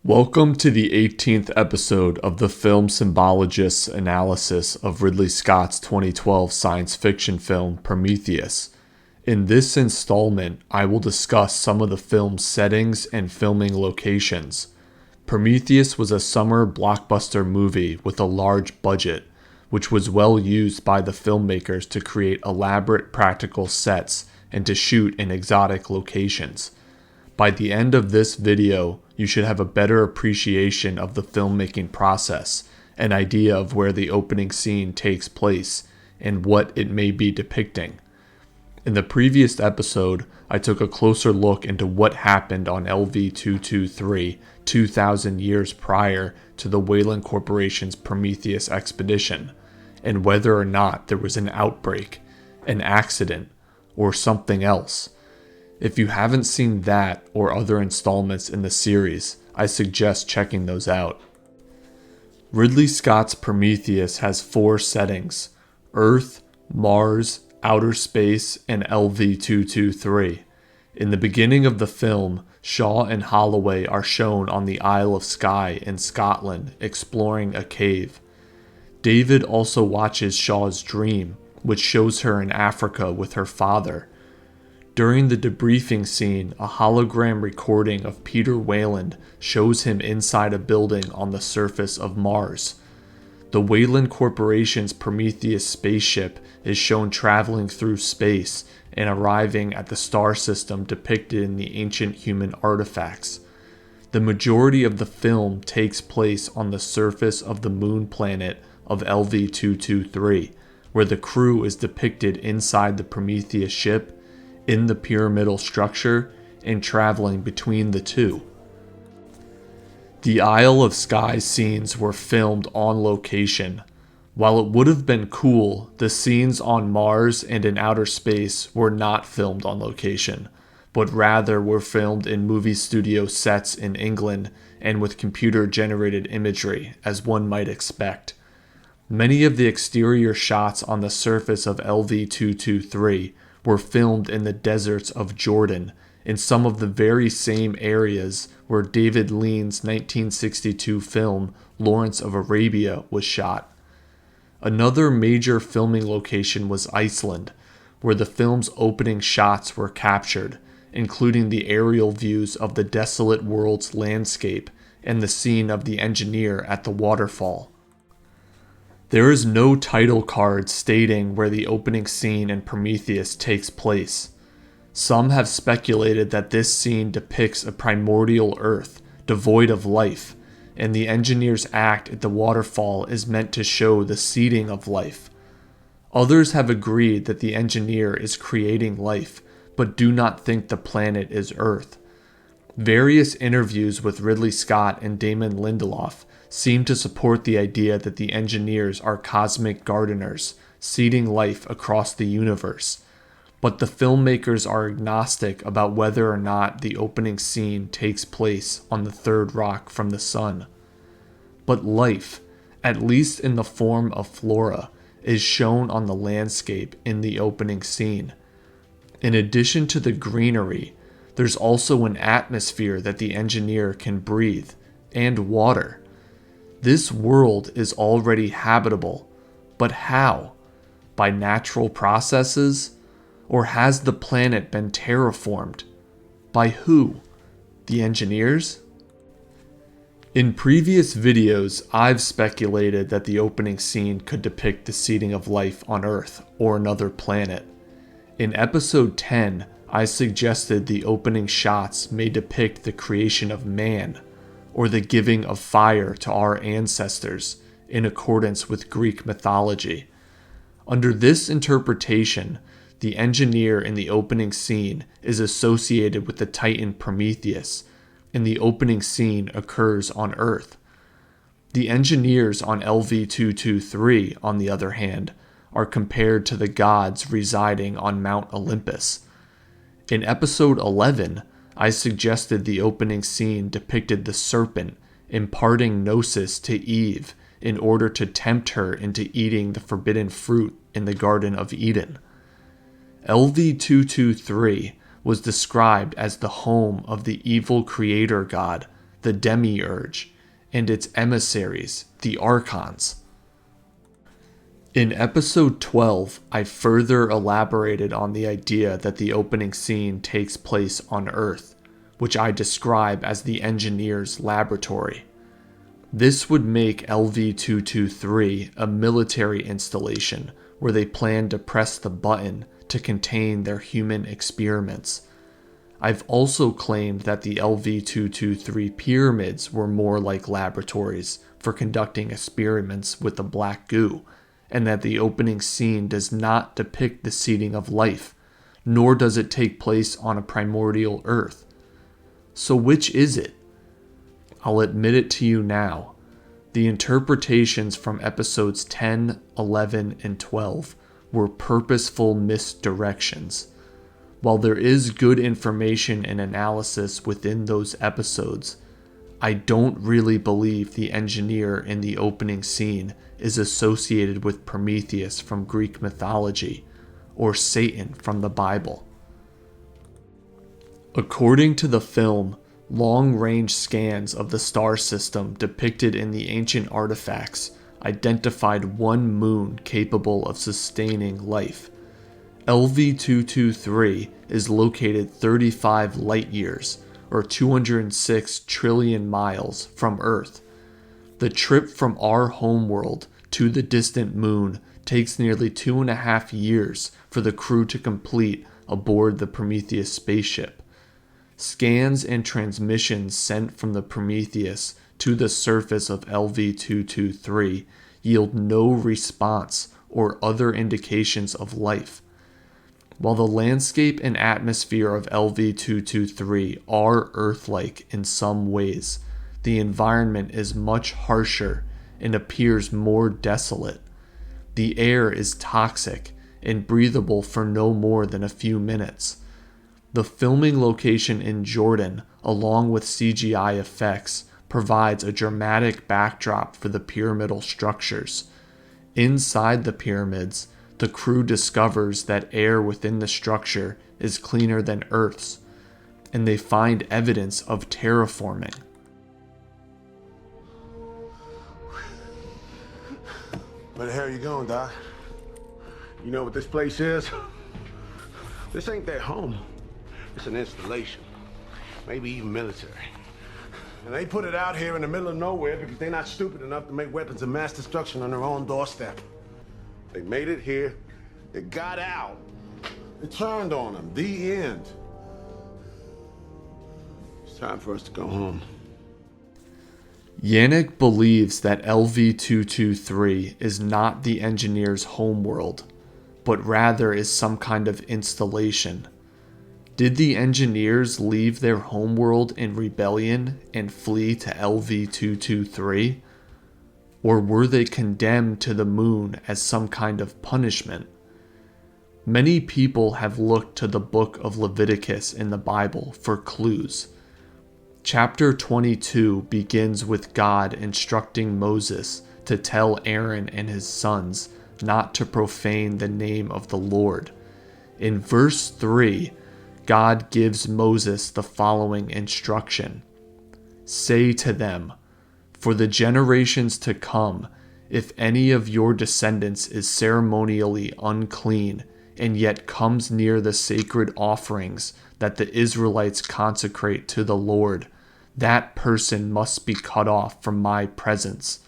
Welcome to the 18th episode of the Film Symbologist's analysis of Ridley Scott's 2012 science fiction film Prometheus. In this installment, I will discuss some of the film's settings and filming locations. Prometheus was a summer blockbuster movie with a large budget, which was well used by the filmmakers to create elaborate practical sets and to shoot in exotic locations. By the end of this video, you should have a better appreciation of the filmmaking process, an idea of where the opening scene takes place, and what it may be depicting. In the previous episode, I took a closer look into what happened on LV-223 2,000 years prior to the Weyland Corporation's Prometheus expedition, and whether or not there was an outbreak, an accident, or something else. If you haven't seen that or other installments in the series, I suggest checking those out. Ridley Scott's Prometheus has 4 settings: Earth, Mars, outer space, and LV-223. In the beginning of the film, Shaw and Holloway are shown on the Isle of Skye in Scotland exploring a cave. David also watches Shaw's dream, which shows her in Africa with her father. During the debriefing scene, a hologram recording of Peter Weyland shows him inside a building on the surface of Mars. The Weyland Corporation's Prometheus spaceship is shown traveling through space and arriving at the star system depicted in the ancient human artifacts. The majority of the film takes place on the surface of the moon planet of LV-223, where the crew is depicted inside the Prometheus ship, in the pyramidal structure, and traveling between the two. The Isle of Skye scenes were filmed on location. While it would have been cool, the scenes on Mars and in outer space were not filmed on location, but rather were filmed in movie studio sets in England and with computer-generated imagery, as one might expect. Many of the exterior shots on the surface of LV-223 were filmed in the deserts of Jordan, in some of the very same areas where David Lean's 1962 film Lawrence of Arabia was shot. Another major filming location was Iceland, where the film's opening shots were captured, including the aerial views of the desolate world's landscape and the scene of the engineer at the waterfall. There is no title card stating where the opening scene in Prometheus takes place. Some have speculated that this scene depicts a primordial Earth, devoid of life, and the engineer's act at the waterfall is meant to show the seeding of life. Others have agreed that the engineer is creating life, but do not think the planet is Earth. Various interviews with Ridley Scott and Damon Lindelof seem to support the idea that the engineers are cosmic gardeners, seeding life across the universe. But the filmmakers are agnostic about whether or not the opening scene takes place on the third rock from the sun. But life, at least in the form of flora, is shown on the landscape in the opening scene. In addition to the greenery, there's also an atmosphere that the engineer can breathe, and water. This world is already habitable, but how? By natural processes? Or has the planet been terraformed? By who? The engineers? In previous videos, I've speculated that the opening scene could depict the seeding of life on Earth or another planet. In episode 10, I suggested the opening shots may depict the creation of man, or the giving of fire to our ancestors, in accordance with Greek mythology. Under this interpretation, the engineer in the opening scene is associated with the Titan Prometheus, and the opening scene occurs on Earth. The engineers on LV-223, on the other hand, are compared to the gods residing on Mount Olympus. In episode 11, I suggested the opening scene depicted the serpent imparting gnosis to Eve in order to tempt her into eating the forbidden fruit in the Garden of Eden. LV-223 was described as the home of the evil creator god the Demiurge, and its emissaries, the Archons. In episode 12, I further elaborated on the idea that the opening scene takes place on Earth, which I describe as the engineer's laboratory. This would make LV-223 a military installation where they plan to press the button to contain their human experiments. I've also claimed that the LV-223 pyramids were more like laboratories for conducting experiments with the black goo, and that the opening scene does not depict the seeding of life, nor does it take place on a primordial Earth. So which is it? I'll admit it to you now. The interpretations from episodes 10, 11, and 12 were purposeful misdirections. While there is good information and analysis within those episodes, I don't really believe the engineer in the opening scene is associated with Prometheus from Greek mythology or Satan from the Bible. According to the film, long-range scans of the star system depicted in the ancient artifacts identified one moon capable of sustaining life. LV-223 is located 35 light-years, or 206 trillion miles, from Earth. The trip from our homeworld to the distant moon takes nearly 2.5 years for the crew to complete aboard the Prometheus spaceship. Scans and transmissions sent from the Prometheus to the surface of LV-223 yield no response or other indications of life. While the landscape and atmosphere of LV-223 are Earth-like in some ways, the environment is much harsher and appears more desolate. The air is toxic and breathable for no more than a few minutes. The filming location in Jordan, along with CGI effects, provides a dramatic backdrop for the pyramidal structures. Inside the pyramids, the crew discovers that air within the structure is cleaner than Earth's, and they find evidence of terraforming. Where the hell are you going, Doc? You know what this place is? This ain't their home. It's an installation. Maybe even military. And they put it out here in the middle of nowhere because they're not stupid enough to make weapons of mass destruction on their own doorstep. They made it here. It got out. It turned on them. The end. It's time for us to go home. Yannick believes that LV-223 is not the engineer's homeworld, but rather is some kind of installation. Did the engineers leave their homeworld in rebellion and flee to LV-223? Or were they condemned to the moon as some kind of punishment? Many people have looked to the book of Leviticus in the Bible for clues. Chapter 22 begins with God instructing Moses to tell Aaron and his sons not to profane the name of the Lord. In verse 3, God gives Moses the following instruction. Say to them, for the generations to come, if any of your descendants is ceremonially unclean and yet comes near the sacred offerings that the Israelites consecrate to the Lord, that person must be cut off from my presence.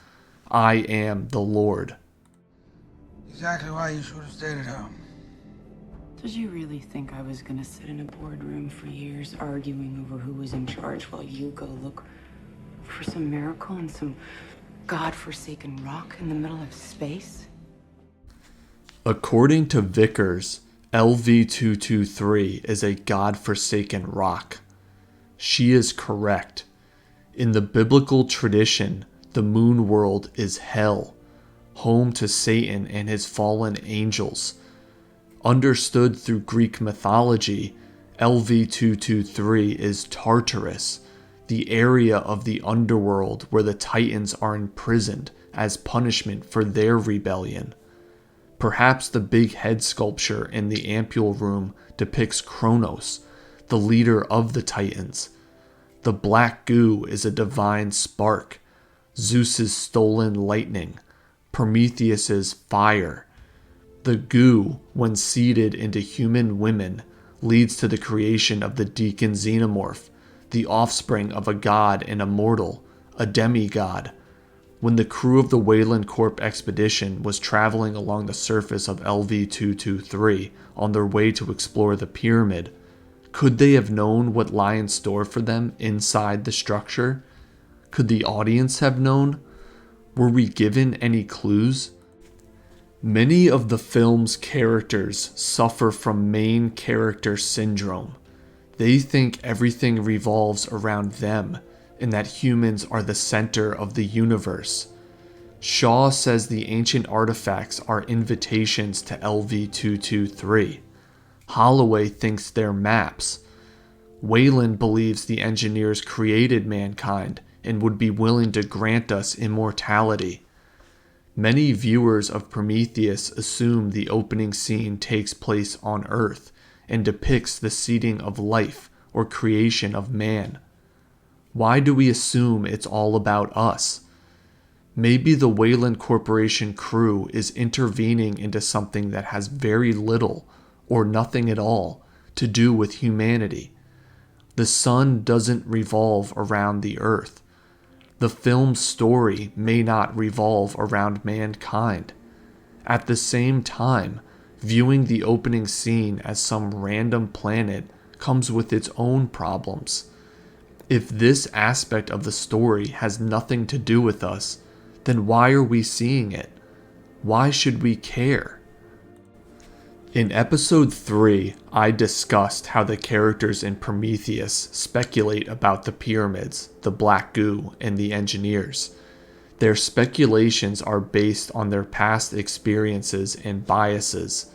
I am the Lord. Exactly why you should have stayed at home. Did you really think I was gonna sit in a boardroom for years arguing over who was in charge while you go look for some miracle in some godforsaken rock in the middle of space? According to Vickers, LV-223 is a godforsaken rock. She is correct. In the biblical tradition, the moon world is hell, home to Satan and his fallen angels. Understood through Greek mythology, LV-223 is Tartarus, the area of the underworld where the Titans are imprisoned as punishment for their rebellion. Perhaps the big head sculpture in the ampule room depicts Kronos, the leader of the Titans. The black goo is a divine spark, Zeus's stolen lightning, Prometheus's fire. The goo, when seeded into human women, leads to the creation of the deacon xenomorph, the offspring of a god and a mortal, a demigod. When the crew of the Weyland Corp expedition was traveling along the surface of LV-223 on their way to explore the pyramid, could they have known what lay in store for them inside the structure? Could the audience have known? Were we given any clues? Many of the film's characters suffer from main character syndrome. They think everything revolves around them, and that humans are the center of the universe. Shaw says the ancient artifacts are invitations to LV-223. Holloway thinks they're maps. Weyland believes the engineers created mankind and would be willing to grant us immortality. Many viewers of Prometheus assume the opening scene takes place on Earth and depicts the seeding of life or creation of man. Why do we assume it's all about us? Maybe the Weyland Corporation crew is intervening into something that has very little or nothing at all to do with humanity. The sun doesn't revolve around the earth. The film's story may not revolve around mankind. At the same time, viewing the opening scene as some random planet comes with its own problems. If this aspect of the story has nothing to do with us, then why are we seeing it? Why should we care? In episode 3, I discussed how the characters in Prometheus speculate about the pyramids, the black goo, and the engineers. Their speculations are based on their past experiences and biases.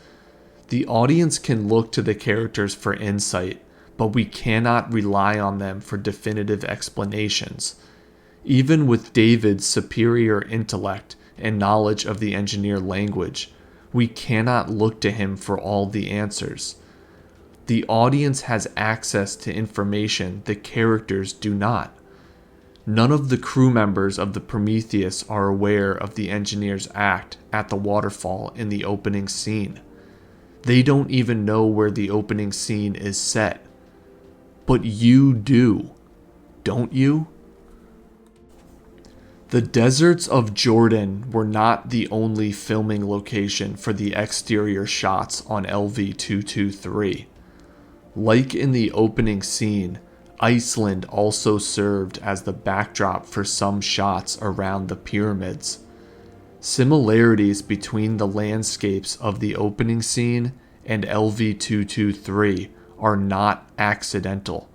The audience can look to the characters for insight, but we cannot rely on them for definitive explanations. Even with David's superior intellect and knowledge of the engineer language, we cannot look to him for all the answers. The audience has access to information the characters do not. None of the crew members of the Prometheus are aware of the engineer's act at the waterfall in the opening scene. They don't even know where the opening scene is set. But you do, don't you? The deserts of Jordan were not the only filming location for the exterior shots on LV-223. Like in the opening scene, Iceland also served as the backdrop for some shots around the pyramids. Similarities between the landscapes of the opening scene and LV-223 are not accidental.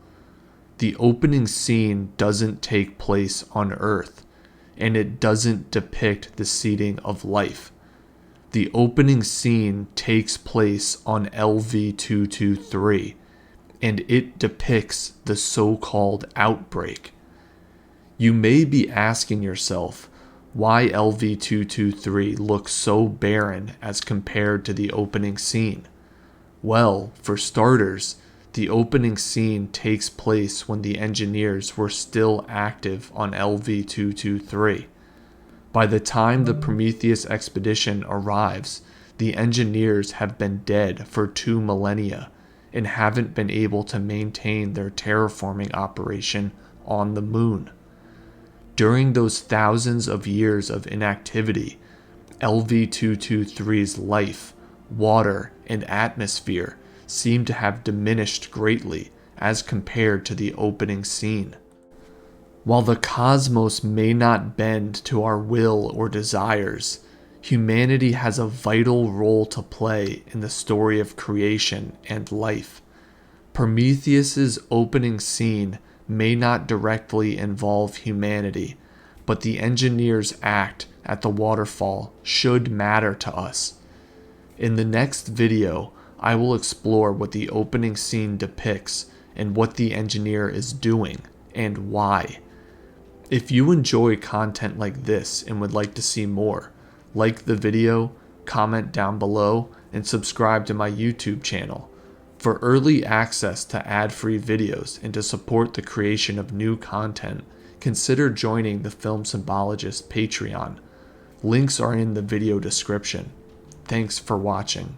The opening scene doesn't take place on Earth, and it doesn't depict the seeding of life. The opening scene takes place on LV-223, and it depicts the so-called outbreak. You may be asking yourself why LV-223 looks so barren as compared to the opening scene. Well, for starters, the opening scene takes place when the engineers were still active on LV-223. By the time the Prometheus expedition arrives, the engineers have been dead for 2 millennia and haven't been able to maintain their terraforming operation on the moon. During those thousands of years of inactivity, LV-223's life, water, and atmosphere seem to have diminished greatly as compared to the opening scene. While the cosmos may not bend to our will or desires, humanity has a vital role to play in the story of creation and life. Prometheus's opening scene may not directly involve humanity, but the engineer's act at the waterfall should matter to us. In the next video, I will explore what the opening scene depicts and what the engineer is doing and why. If you enjoy content like this and would like to see more, like the video, comment down below, and subscribe to my YouTube channel. For early access to ad-free videos and to support the creation of new content, consider joining the Film Symbologist Patreon. Links are in the video description. Thanks for watching.